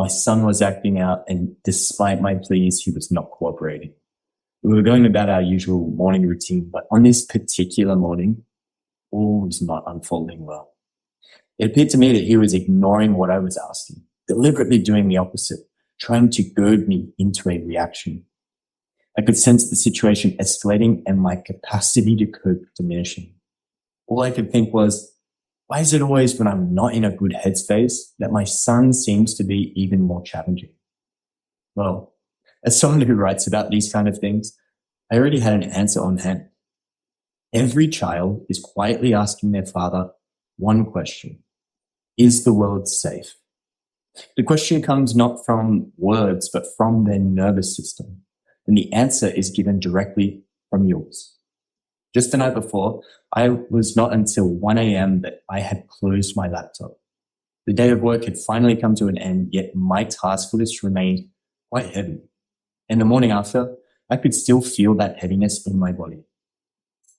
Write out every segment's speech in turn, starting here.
My son was acting out, and despite my pleas, he was not cooperating. We were going about our usual morning routine, but on this particular morning, all was not unfolding well. It appeared to me that he was ignoring what I was asking, deliberately doing the opposite, trying to goad me into a reaction. I could sense the situation escalating and my capacity to cope diminishing. All I could think was, why is it always when I'm not in a good headspace that my son seems to be even more challenging? Well, as someone who writes about these kind of things, I already had an answer on hand. Every child is quietly asking their father one question: is the world safe? The question comes not from words, but from their nervous system. And the answer is given directly from yours. Just the night before, I was not until 1 a.m. that I had closed my laptop. The day of work had finally come to an end, yet my task list remained quite heavy. And the morning after, I could still feel that heaviness in my body.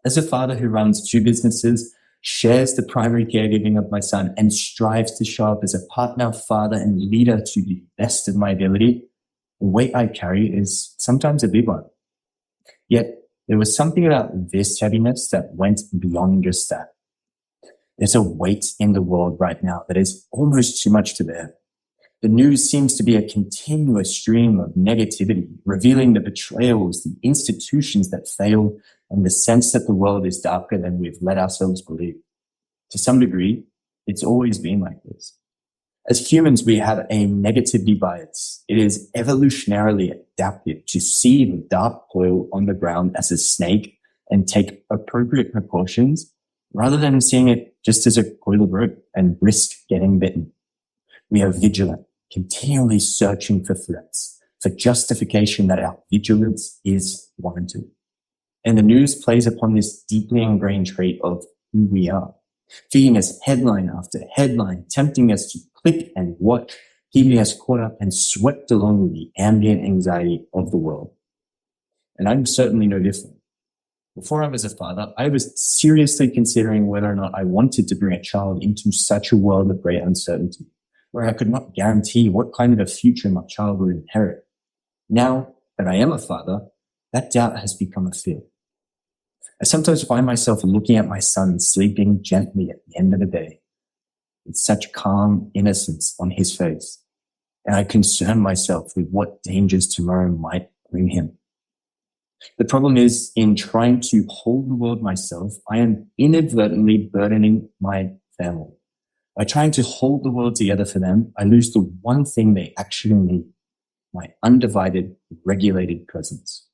As a father who runs 2 businesses, shares the primary caregiving of my son, and strives to show up as a partner, father, and leader to the best of my ability, the weight I carry is sometimes a big one. Yet there was something about this heaviness that went beyond just that. There's a weight in the world right now that is almost too much to bear. The news seems to be a continuous stream of negativity, revealing the betrayals, the institutions that failed, and the sense that the world is darker than we've let ourselves believe. To some degree, it's always been like this. As humans, we have a negativity bias. It is evolutionarily adaptive to see the dark coil on the ground as a snake and take appropriate precautions rather than seeing it just as a coil of rope and risk getting bitten. We are vigilant, continually searching for threats, for justification that our vigilance is warranted. And the news plays upon this deeply ingrained trait of who we are, feeding us headline after headline, tempting us to click and watch, keeping us caught up and swept along with the ambient anxiety of the world. And I'm certainly no different. Before I was a father, I was seriously considering whether or not I wanted to bring a child into such a world of great uncertainty, where I could not guarantee what kind of a future my child would inherit. Now that I am a father, that doubt has become a fear. I sometimes find myself looking at my son sleeping gently at the end of the day, with such calm innocence on his face, and I concern myself with what dangers tomorrow might bring him. The problem is, in trying to hold the world myself, I am inadvertently burdening my family. By trying to hold the world together for them, I lose the one thing they actually need: my undivided, regulated presence.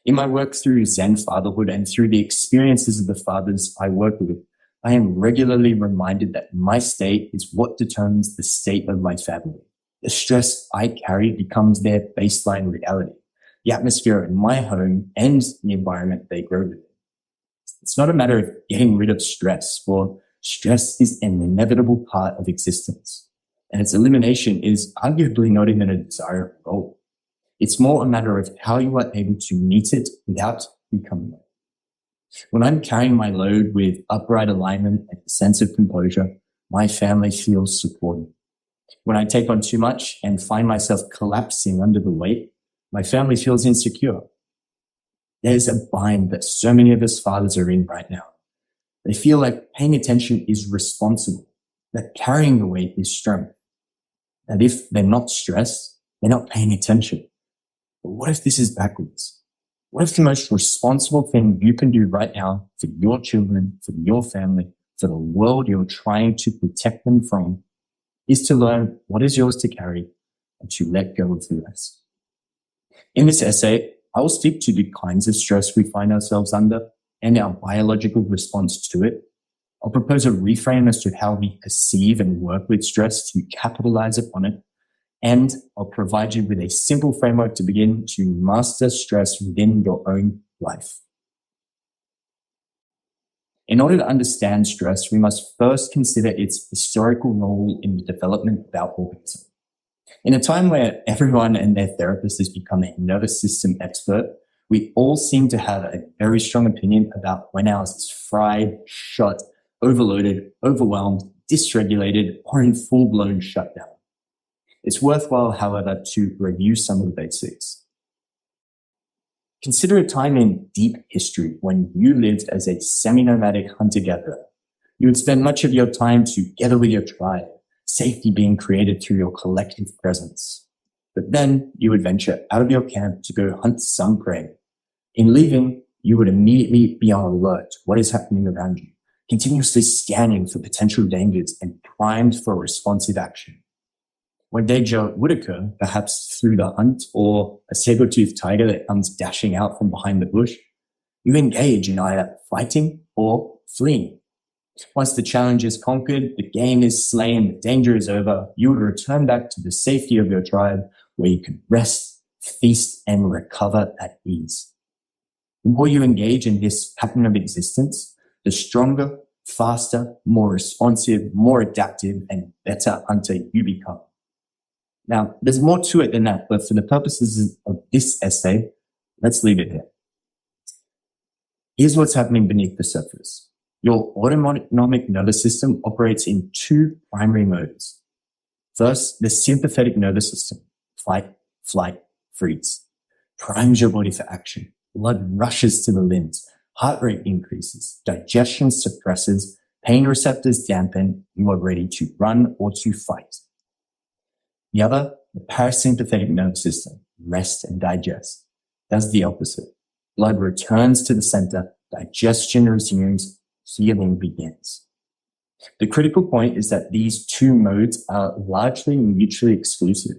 In my work through Zen fatherhood and through the experiences of the fathers I work with, I am regularly reminded that my state is what determines the state of my family. The stress I carry becomes their baseline reality, the atmosphere in my home and the environment they grow in. It's not a matter of getting rid of stress, for stress is an inevitable part of existence, and its elimination is arguably not even a desirable goal. It's more a matter of how you are able to meet it without becoming it. When I'm carrying my load with upright alignment and a sense of composure, my family feels supported. When I take on too much and find myself collapsing under the weight, my family feels insecure. There's a bind that so many of us fathers are in right now. They feel like paying attention is responsible, that carrying the weight is strength, that if they're not stressed, they're not paying attention. But what if this is backwards? What if the most responsible thing you can do right now for your children, for your family, for the world you're trying to protect them from, is to learn what is yours to carry and to let go of the rest? In this essay, I will speak to the kinds of stress we find ourselves under and our biological response to it. I'll propose a reframe as to how we perceive and work with stress to capitalize upon it. And I'll provide you with a simple framework to begin to master stress within your own life. In order to understand stress, we must first consider its historical role in the development of our organism. In a time where everyone and their therapist has become a nervous system expert, we all seem to have a very strong opinion about when ours is fried, shot, overloaded, overwhelmed, dysregulated, or in full-blown shutdown. It's worthwhile, however, to review some of the basics. Consider a time in deep history when you lived as a semi-nomadic hunter-gatherer. You would spend much of your time together with your tribe, safety being created through your collective presence. But then you would venture out of your camp to go hunt some prey. In leaving, you would immediately be on alert to what is happening around you, continuously scanning for potential dangers and primed for responsive action. When danger would occur, perhaps through the hunt or a saber-toothed tiger that comes dashing out from behind the bush, you engage in either fighting or fleeing. Once the challenge is conquered, the game is slain, the danger is over, you would return back to the safety of your tribe where you can rest, feast, and recover at ease. The more you engage in this pattern of existence, the stronger, faster, more responsive, more adaptive, and better hunter you become. Now, there's more to it than that, but for the purposes of this essay, let's leave it here. Here's what's happening beneath the surface. Your autonomic nervous system operates in two primary modes. First, the sympathetic nervous system, fight, flight, freeze, primes your body for action. Blood rushes to the limbs, heart rate increases, digestion suppresses, pain receptors dampen, you are ready to run or to fight. The other, the parasympathetic nervous system, rest and digest, does the opposite. Blood returns to the center, digestion resumes, healing begins. The critical point is that these two modes are largely mutually exclusive.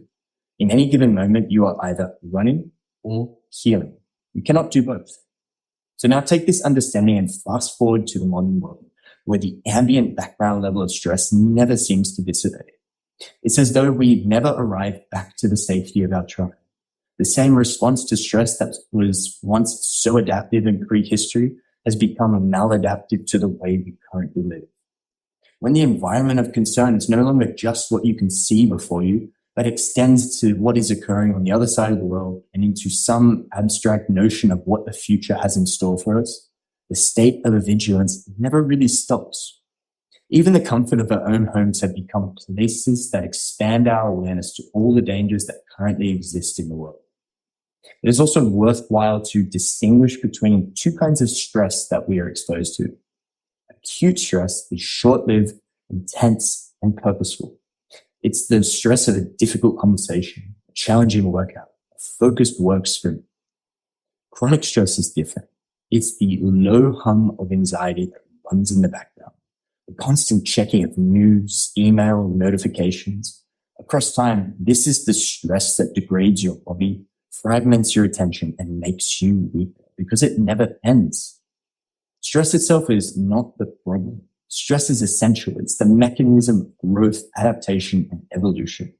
In any given moment, you are either running or healing. You cannot do both. So now take this understanding and fast forward to the modern world, where the ambient background level of stress never seems to dissipate. It's as though we never arrive back to the safety of our tribe. The same response to stress that was once so adaptive in prehistory has become maladaptive to the way we currently live. When the environment of concern is no longer just what you can see before you, but extends to what is occurring on the other side of the world and into some abstract notion of what the future has in store for us, the state of vigilance never really stops. Even the comfort of our own homes have become places that expand our awareness to all the dangers that currently exist in the world. It is also worthwhile to distinguish between two kinds of stress that we are exposed to. Acute stress is short-lived, intense, and purposeful. It's the stress of a difficult conversation, a challenging workout, a focused work sprint. Chronic stress is different. It's the low hum of anxiety that runs in the background, the constant checking of news, email, notifications. Across time, this is the stress that degrades your body, fragments your attention, and makes you weaker because it never ends. Stress itself is not the problem. Stress is essential. It's the mechanism of growth, adaptation, and evolution.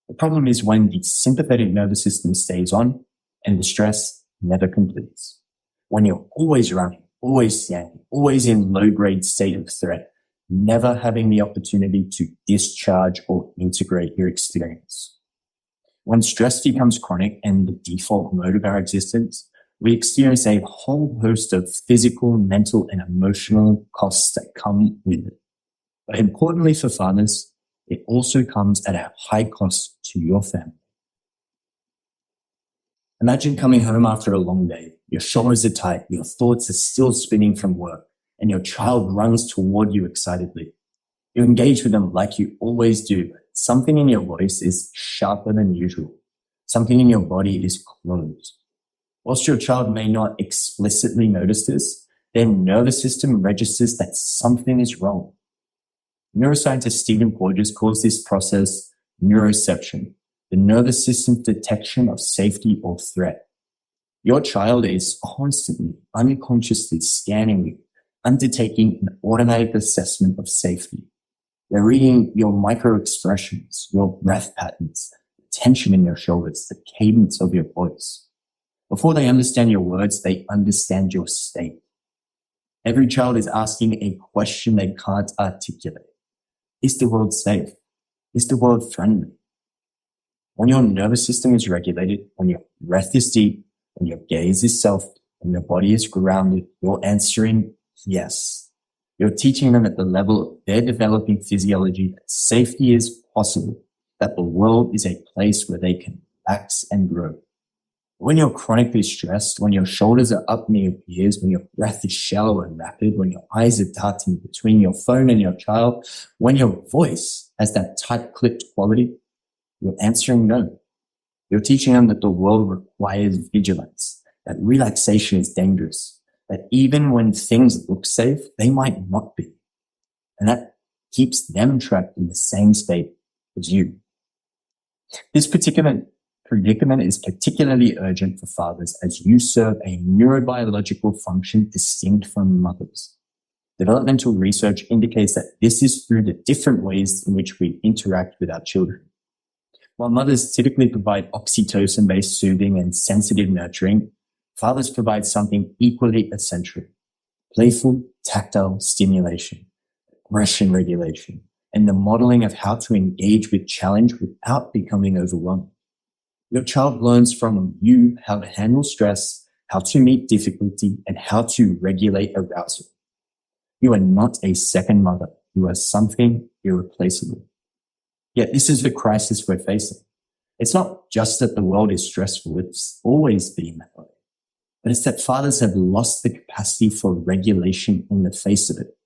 The problem is when the sympathetic nervous system stays on and the stress never completes. When you're always running, always scanning, always in low-grade state of threat, never having the opportunity to discharge or integrate your experience. When stress becomes chronic and the default mode of our existence, we experience a whole host of physical, mental, and emotional costs that come with it. But importantly for fathers, it also comes at a high cost to your family. Imagine coming home after a long day. Your shoulders are tight, your thoughts are still spinning from work, and your child runs toward you excitedly. You engage with them like you always do, but something in your voice is sharper than usual. Something in your body is closed. Whilst your child may not explicitly notice this, their nervous system registers that something is wrong. Neuroscientist Stephen Porges calls this process neuroception, the nervous system's detection of safety or threat. Your child is constantly, unconsciously scanning you, undertaking an automatic assessment of safety. They're reading your micro expressions, your breath patterns, the tension in your shoulders, the cadence of your voice. Before they understand your words, they understand your state. Every child is asking a question they can't articulate. Is the world safe? Is the world friendly? When your nervous system is regulated, when your breath is deep, when your gaze is soft, when your body is grounded, you're answering yes. You're teaching them at the level of their developing physiology that safety is possible, that the world is a place where they can relax and grow. When you're chronically stressed, when your shoulders are up near your ears, when your breath is shallow and rapid, when your eyes are darting between your phone and your child, when your voice has that tight-clipped quality, you're answering no. You're teaching them that the world requires vigilance, that relaxation is dangerous, that even when things look safe, they might not be. And that keeps them trapped in the same state as you. This particular predicament is particularly urgent for fathers as you serve a neurobiological function distinct from mothers. Developmental research indicates that this is through the different ways in which we interact with our children. While mothers typically provide oxytocin-based soothing and sensitive nurturing, fathers provide something equally essential: playful, tactile stimulation, aggression regulation, and the modeling of how to engage with challenge without becoming overwhelmed. Your child learns from you how to handle stress, how to meet difficulty, and how to regulate arousal. You are not a second mother. You are something irreplaceable. Yet this is the crisis we're facing. It's not just that the world is stressful. It's always been that way. But it's that fathers have lost the capacity for regulation in the face of it.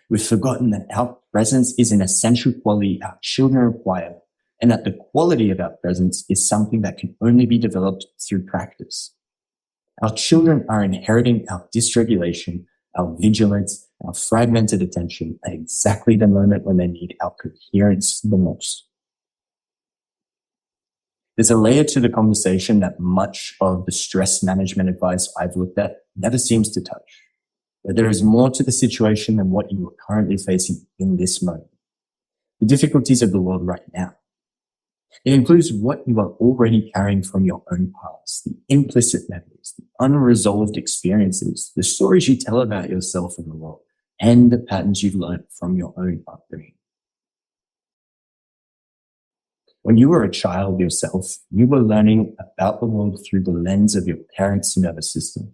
We've forgotten that our presence is an essential quality our children require, and that the quality of our presence is something that can only be developed through practice. Our children are inheriting our dysregulation, our vigilance, our fragmented attention at exactly the moment when they need our coherence the most. There's a layer to the conversation that much of the stress management advice I've looked at never seems to touch. But there is more to the situation than what you are currently facing in this moment. The difficulties of the world right now. It includes what you are already carrying from your own past, the implicit memories, the unresolved experiences, the stories you tell about yourself and the world, and the patterns you've learned from your own upbringing. When you were a child yourself, you were learning about the world through the lens of your parents' nervous system.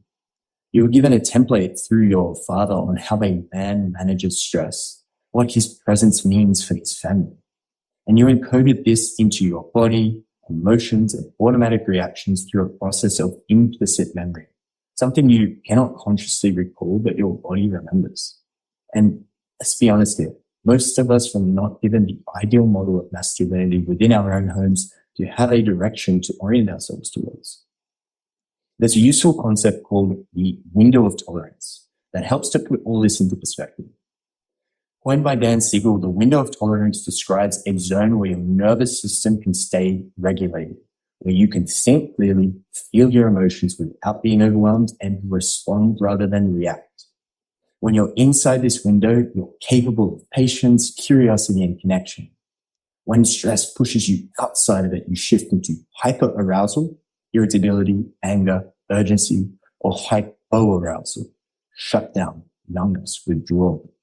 You were given a template through your father on how a man manages stress, what his presence means for his family. And you encoded this into your body, emotions, and automatic reactions through a process of implicit memory, something you cannot consciously recall, but your body remembers. And let's be honest here, most of us were not given the ideal model of masculinity within our own homes to have a direction to orient ourselves towards. There's a useful concept called the window of tolerance that helps to put all this into perspective. Coined by Dan Siegel, the window of tolerance describes a zone where your nervous system can stay regulated, where you can think clearly, feel your emotions without being overwhelmed, and respond rather than react. When you're inside this window, you're capable of patience, curiosity, and connection. When stress pushes you outside of it, you shift into hyperarousal, irritability, anger, urgency, or hypoarousal, shutdown, numbness, withdrawal.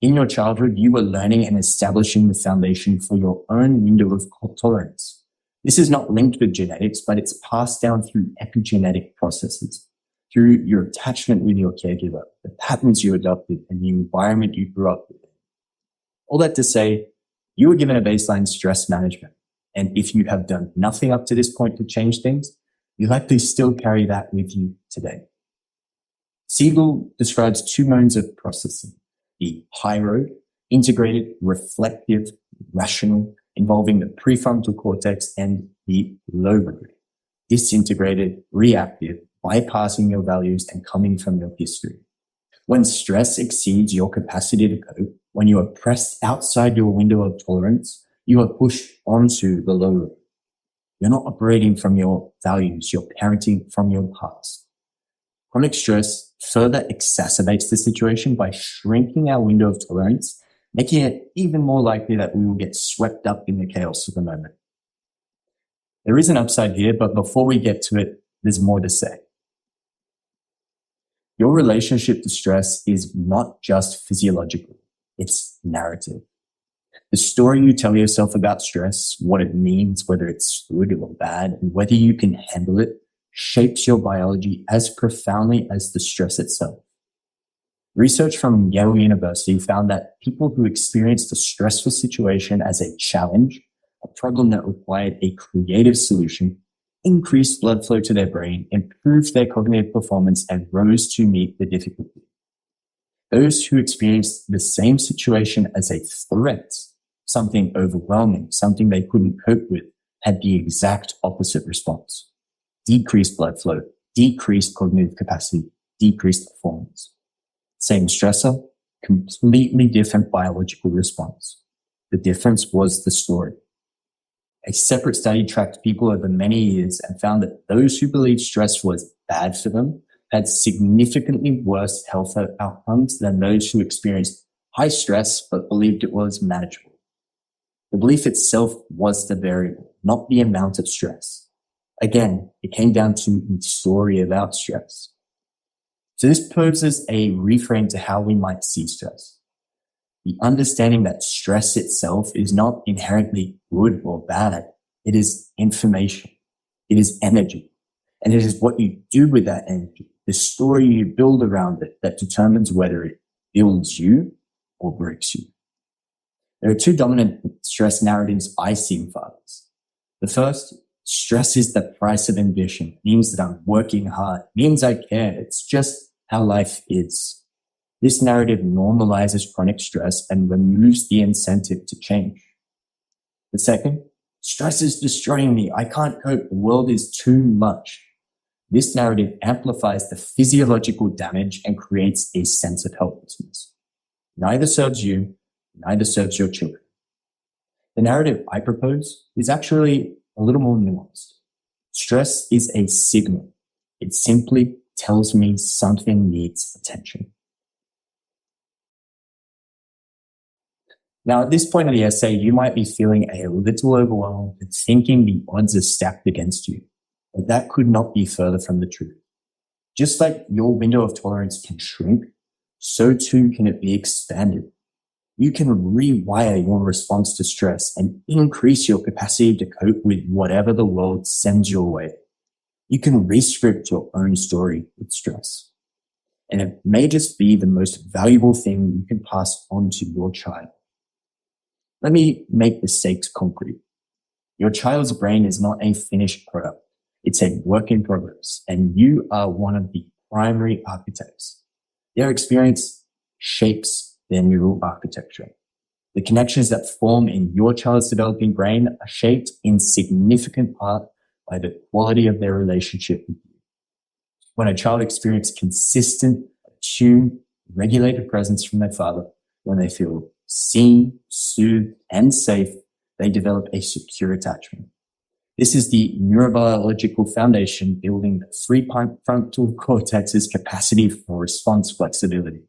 In your childhood, you were learning and establishing the foundation for your own window of tolerance. This is not linked with genetics, but it's passed down through epigenetic processes, through your attachment with your caregiver, the patterns you adopted, and the environment you grew up with. All that to say, you were given a baseline stress management. And if you have done nothing up to this point to change things, you likely still carry that with you today. Siegel describes two modes of processing: the high road, integrated, reflective, rational, involving the prefrontal cortex, and the low road, disintegrated, reactive, bypassing your values and coming from your history. When stress exceeds your capacity to cope, when you are pressed outside your window of tolerance, you are pushed onto the low road. You're not operating from your values, you're parenting from your past. Chronic stress further exacerbates the situation by shrinking our window of tolerance, making it even more likely that we will get swept up in the chaos of the moment. There is an upside here, but before we get to it, there's more to say. Your relationship to stress is not just physiological, it's narrative. The story you tell yourself about stress, what it means, whether it's good or bad, and whether you can handle it, shapes your biology as profoundly as the stress itself. Research from Yale University found that people who experienced a stressful situation as a challenge a problem that required a creative solution, increased blood flow to their brain, improved their cognitive performance, and rose to meet the difficulty. Those who experienced the same situation as a threat, something overwhelming, something they couldn't cope with, had the exact opposite response. Decreased blood flow, decreased cognitive capacity, decreased performance. Same stressor, completely different biological response. The difference was the story. A separate study tracked people over many years and found that those who believed stress was bad for them had significantly worse health outcomes than those who experienced high stress but believed it was manageable. The belief itself was the variable, not the amount of stress. Again, it came down to the story about stress. So this poses a reframe to how we might see stress. The understanding that stress itself is not inherently good or bad. It is information. It is energy. And it is what you do with that energy, the story you build around it, that determines whether it builds you or breaks you. There are two dominant stress narratives I see in fathers. The first, stress is the price of ambition. It means that I'm working hard. It means I care. It's just how life is. This narrative normalizes chronic stress and removes the incentive to change. The second, stress is destroying me. I can't cope. The world is too much. This narrative amplifies the physiological damage and creates a sense of helplessness. Neither serves you, neither serves your children. The narrative I propose is actually a little more nuanced. Stress is a signal. It simply tells me something needs attention. Now, at this point of the essay, you might be feeling a little overwhelmed and thinking the odds are stacked against you. But that could not be further from the truth. Just like your window of tolerance can shrink, so too can it be expanded. You can rewire your response to stress and increase your capacity to cope with whatever the world sends your way. You can re-script your own story with stress. And it may just be the most valuable thing you can pass on to your child. Let me make the stakes concrete. Your child's brain is not a finished product. It's a work in progress, and you are one of the primary architects. Their experience shapes their neural architecture. The connections that form in your child's developing brain are shaped in significant part by the quality of their relationship with you. When a child experiences consistent, attuned, regulated presence from their father, when they feel seen, soothed, and safe, they develop a secure attachment. This is the neurobiological foundation building the prefrontal cortex's capacity for response flexibility.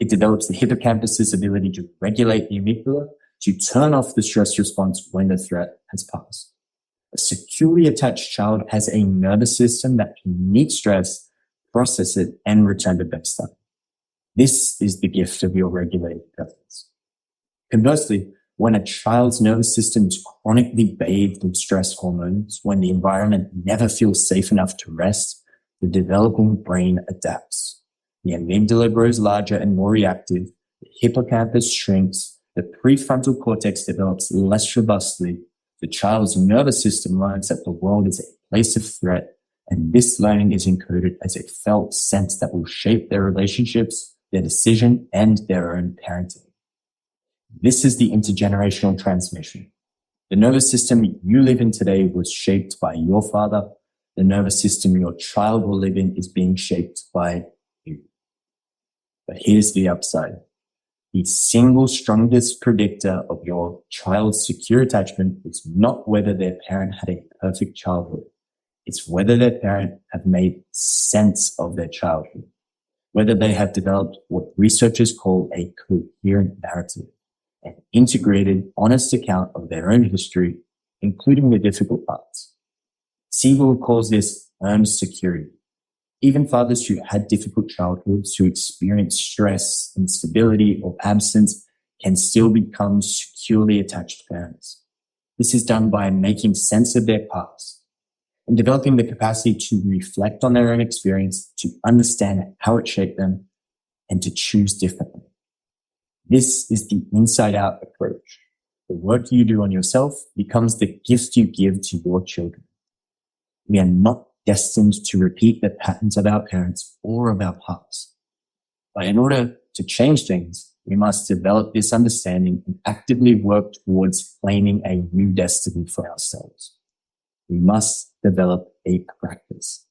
It develops the hippocampus's ability to regulate the amygdala to turn off the stress response when the threat has passed. A securely attached child has a nervous system that can meet stress, process it, and return to baseline. This is the gift of your regulated presence. Conversely, when a child's nervous system is chronically bathed in stress hormones, when the environment never feels safe enough to rest, the developing brain adapts. The amygdala grows larger and more reactive, the hippocampus shrinks, the prefrontal cortex develops less robustly, the child's nervous system learns that the world is a place of threat, and this learning is encoded as a felt sense that will shape their relationships, their decision, and their own parenting. This is the intergenerational transmission. The nervous system you live in today was shaped by your father. The nervous system your child will live in is being shaped by you. But here's the upside. The single strongest predictor of your child's secure attachment is not whether their parent had a perfect childhood. It's whether their parent have made sense of their childhood, whether they have developed what researchers call a coherent narrative, an integrated, honest account of their own history, including the difficult parts. Siegel calls this earned security. Even fathers who had difficult childhoods, who experience stress, instability, or absence, can still become securely attached parents. This is done by making sense of their past and developing the capacity to reflect on their own experience, to understand how it shaped them, and to choose differently. This is the inside-out approach. The work you do on yourself becomes the gift you give to your children. We are not destined to repeat the patterns of our parents or of our past. But in order to change things, we must develop this understanding and actively work towards claiming a new destiny for ourselves. We must develop a practice.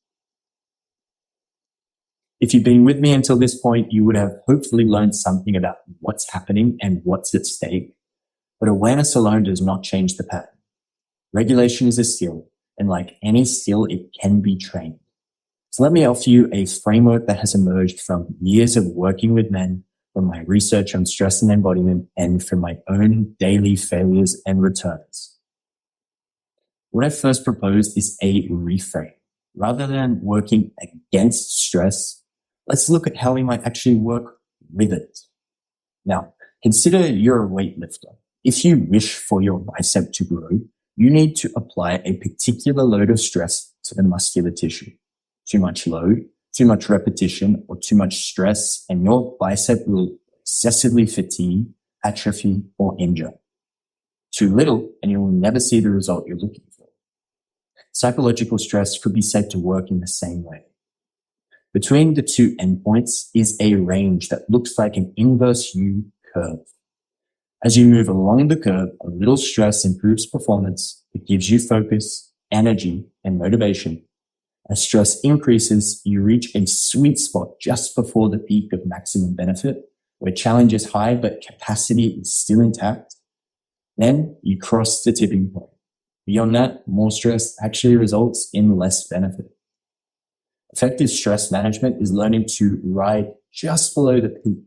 If you've been with me until this point, you would have hopefully learned something about what's happening and what's at stake. But awareness alone does not change the pattern. Regulation is a skill, and like any skill, it can be trained. So let me offer you a framework that has emerged from years of working with men, from my research on stress and embodiment, and from my own daily failures and returns. What I first proposed is a reframe. Rather than working against stress, let's look at how we might actually work with it. Now, consider you're a weightlifter. If you wish for your bicep to grow, you need to apply a particular load of stress to the muscular tissue. Too much load, too much repetition, or too much stress, and your bicep will excessively fatigue, atrophy, or injure. Too little, and you will never see the result you're looking for. Psychological stress could be said to work in the same way. Between the two endpoints is a range that looks like an inverse U curve. As you move along the curve, a little stress improves performance. It gives you focus, energy, and motivation. As stress increases, you reach a sweet spot just before the peak of maximum benefit, where challenge is high but capacity is still intact. Then you cross the tipping point. Beyond that, more stress actually results in less benefit. Effective stress management is learning to ride just below the peak,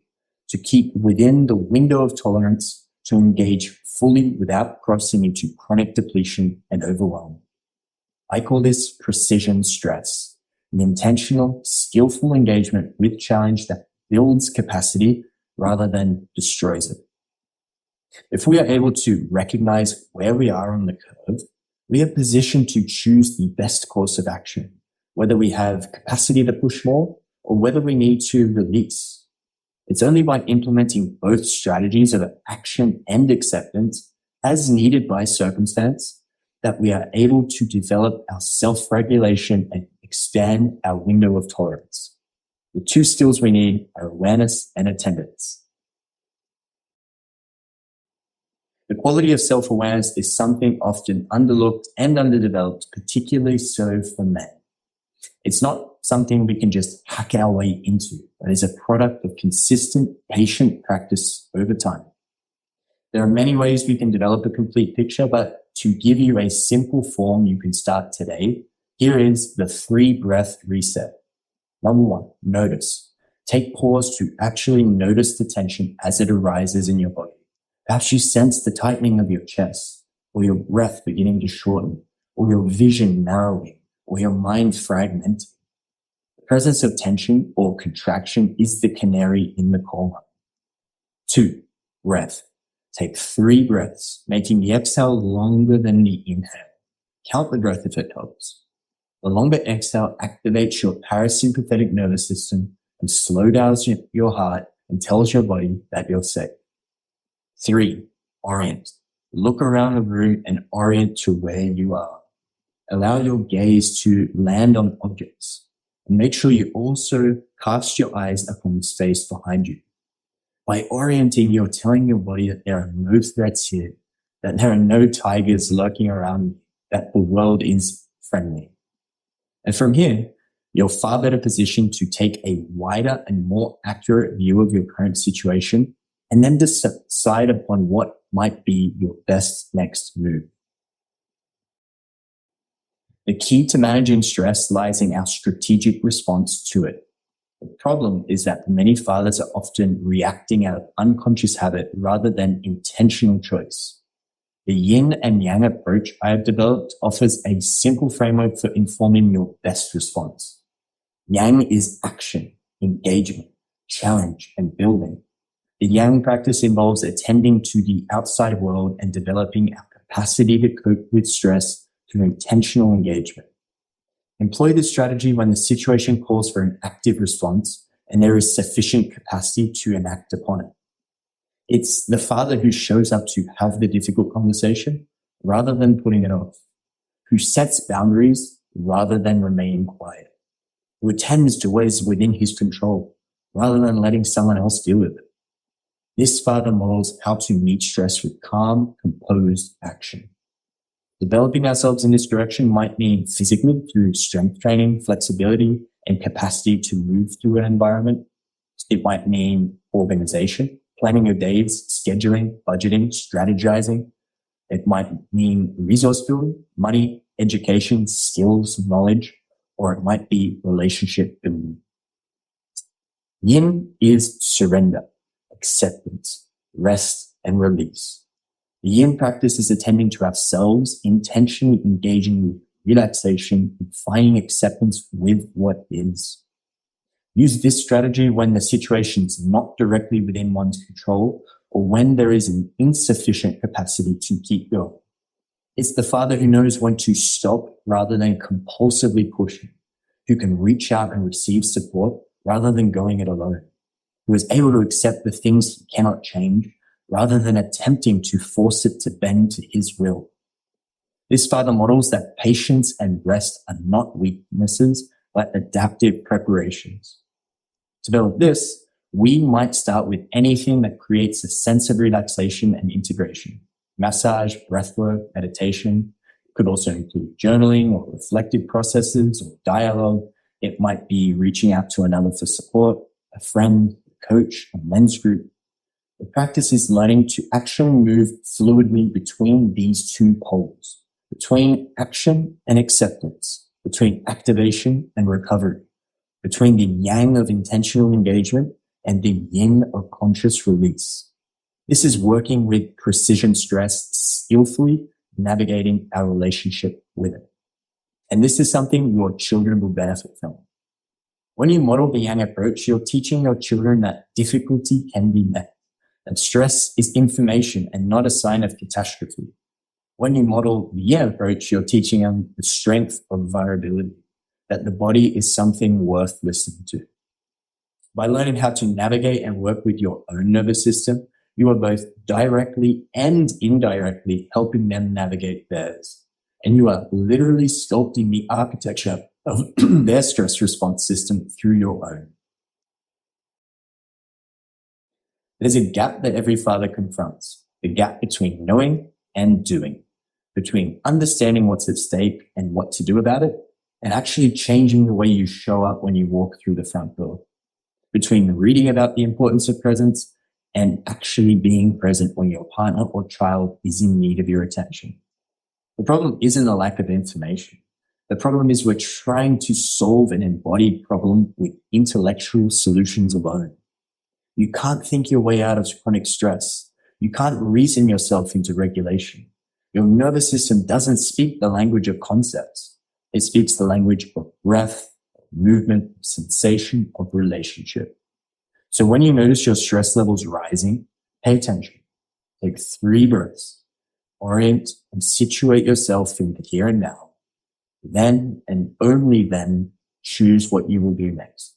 to keep within the window of tolerance, to engage fully without crossing into chronic depletion and overwhelm. I call this precision stress, an intentional, skillful engagement with challenge that builds capacity rather than destroys it. If we are able to recognize where we are on the curve, we are positioned to choose the best course of action, whether we have capacity to push more or whether we need to release. It's only by implementing both strategies of action and acceptance as needed by circumstance that we are able to develop our self-regulation and expand our window of tolerance. The two skills we need are awareness and attendance. The quality of self-awareness is something often underlooked and underdeveloped, particularly so for men. It's not something we can just hack our way into. It is a product of consistent, patient practice over time. There are many ways we can develop a complete picture, but to give you a simple form you can start today, here is the 3-breath reset. Number 1, notice. Take pause to actually notice the tension as it arises in your body. Perhaps you sense the tightening of your chest, or your breath beginning to shorten, or your vision narrowing, or your mind fragmenting. The presence of tension or contraction is the canary in the coal mine. 2, breath. Take 3 breaths, making the exhale longer than the inhale. Count the breath if it helps. The longer exhale activates your parasympathetic nervous system and slows down your heart and tells your body that you're safe. 3, orient. Look around the room and orient to where you are. Allow your gaze to land on objects, and make sure you also cast your eyes upon the space behind you. By orienting, you're telling your body that there are no threats here, that there are no tigers lurking around you, that the world is friendly. And from here, you're far better positioned to take a wider and more accurate view of your current situation and then decide upon what might be your best next move. The key to managing stress lies in our strategic response to it. The problem is that many fathers are often reacting out of unconscious habit rather than intentional choice. The yin and yang approach I have developed offers a simple framework for informing your best response. Yang is action, engagement, challenge, and building. The yang practice involves attending to the outside world and developing our capacity to cope with stress through intentional engagement. Employ this strategy when the situation calls for an active response and there is sufficient capacity to enact upon it. It's the father who shows up to have the difficult conversation rather than putting it off, who sets boundaries rather than remaining quiet, who attends to what is within his control rather than letting someone else deal with it. This father models how to meet stress with calm, composed action. Developing ourselves in this direction might mean physically through strength training, flexibility, and capacity to move through an environment. It might mean organization, planning your days, scheduling, budgeting, strategizing. It might mean resource building, money, education, skills, knowledge, or it might be relationship building. Yin is surrender, acceptance, rest, and release. The yin practice is attending to ourselves, intentionally engaging with relaxation and finding acceptance with what is. Use this strategy when the situation is not directly within one's control or when there is an insufficient capacity to keep going. It's the father who knows when to stop rather than compulsively pushing, who can reach out and receive support rather than going it alone, who is able to accept the things he cannot change rather than attempting to force it to bend to his will. This father models that patience and rest are not weaknesses, but adaptive preparations. To develop this, we might start with anything that creates a sense of relaxation and integration. Massage, breathwork, meditation. It could also include journaling or reflective processes or dialogue. It might be reaching out to another for support, a friend, a coach, a men's group. The practice is learning to actually move fluidly between these two poles, between action and acceptance, between activation and recovery, between the yang of intentional engagement and the yin of conscious release. This is working with precision stress, skillfully navigating our relationship with it. And this is something your children will benefit from. When you model the yang approach, you're teaching your children that difficulty can be met, that stress is information and not a sign of catastrophe. When you model the yin approach, you're teaching them the strength of vulnerability, that the body is something worth listening to. By learning how to navigate and work with your own nervous system, you are both directly and indirectly helping them navigate theirs. And you are literally sculpting the architecture of their stress response system through your own. There's a gap that every father confronts, the gap between knowing and doing, between understanding what's at stake and what to do about it, and actually changing the way you show up when you walk through the front door, between reading about the importance of presence and actually being present when your partner or child is in need of your attention. The problem isn't a lack of information. The problem is we're trying to solve an embodied problem with intellectual solutions alone. You can't think your way out of chronic stress. You can't reason yourself into regulation. Your nervous system doesn't speak the language of concepts. It speaks the language of breath, of movement, of sensation, of relationship. So when you notice your stress levels rising, pay attention. Take 3 breaths. Orient and situate yourself in the here and now. Then and only then choose what you will do next.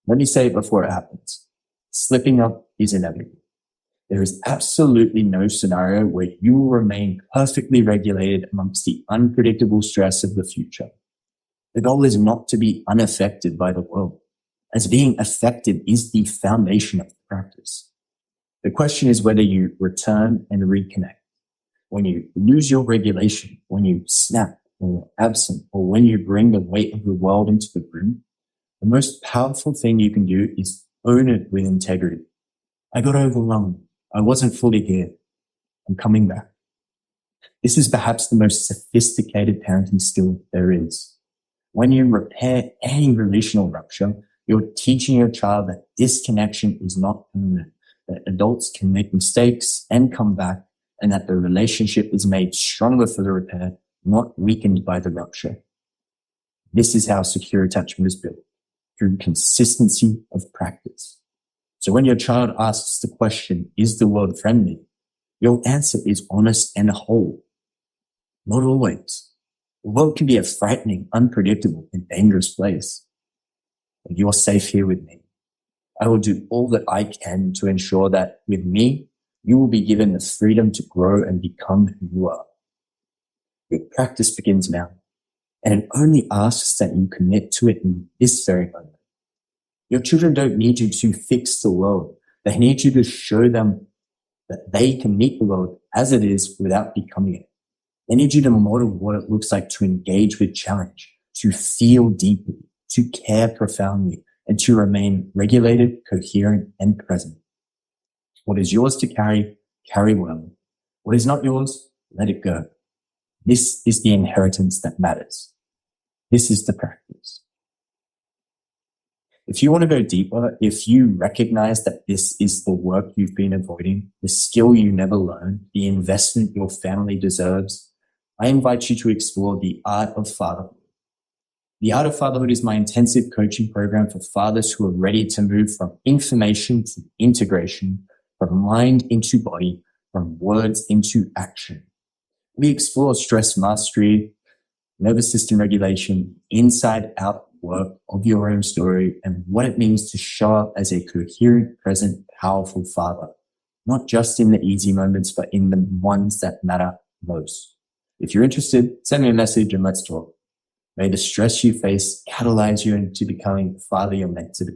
Let me say it before it happens. Slipping up is inevitable. There is absolutely no scenario where you will remain perfectly regulated amongst the unpredictable stress of the future. The goal is not to be unaffected by the world, as being affected is the foundation of the practice. The question is whether you return and reconnect. When you lose your regulation, when you snap, when you're absent, or when you bring the weight of the world into the room, the most powerful thing you can do is own it with integrity. I got overwhelmed. I wasn't fully here. I'm coming back. This is perhaps the most sophisticated parenting skill there is. When you repair any relational rupture, you're teaching your child that disconnection is not permanent, that adults can make mistakes and come back, and that the relationship is made stronger for the repair, not weakened by the rupture. This is how secure attachment is built, through consistency of practice. So when your child asks the question, is the world friendly? Your answer is honest and whole. Not always. The world can be a frightening, unpredictable, and dangerous place. But you're safe here with me. I will do all that I can to ensure that with me, you will be given the freedom to grow and become who you are. Your practice begins now, and it only asks that you commit to it in this very moment. Your children don't need you to fix the world. They need you to show them that they can meet the world as it is without becoming it. They need you to model what it looks like to engage with challenge, to feel deeply, to care profoundly, and to remain regulated, coherent, and present. What is yours to carry, carry well. What is not yours, let it go. This is the inheritance that matters. This is the practice. If you want to go deeper, if you recognize that this is the work you've been avoiding, the skill you never learned, the investment your family deserves, I invite you to explore the art of fatherhood. The Art of Fatherhood is my intensive coaching program for fathers who are ready to move from information to integration, from mind into body, from words into action. We explore stress mastery, nervous system regulation, inside out work of your own story, and what it means to show up as a coherent, present, powerful father, not just in the easy moments, but in the ones that matter most. If you're interested, send me a message and let's talk. May the stress you face catalyze you into becoming the father you're meant to be.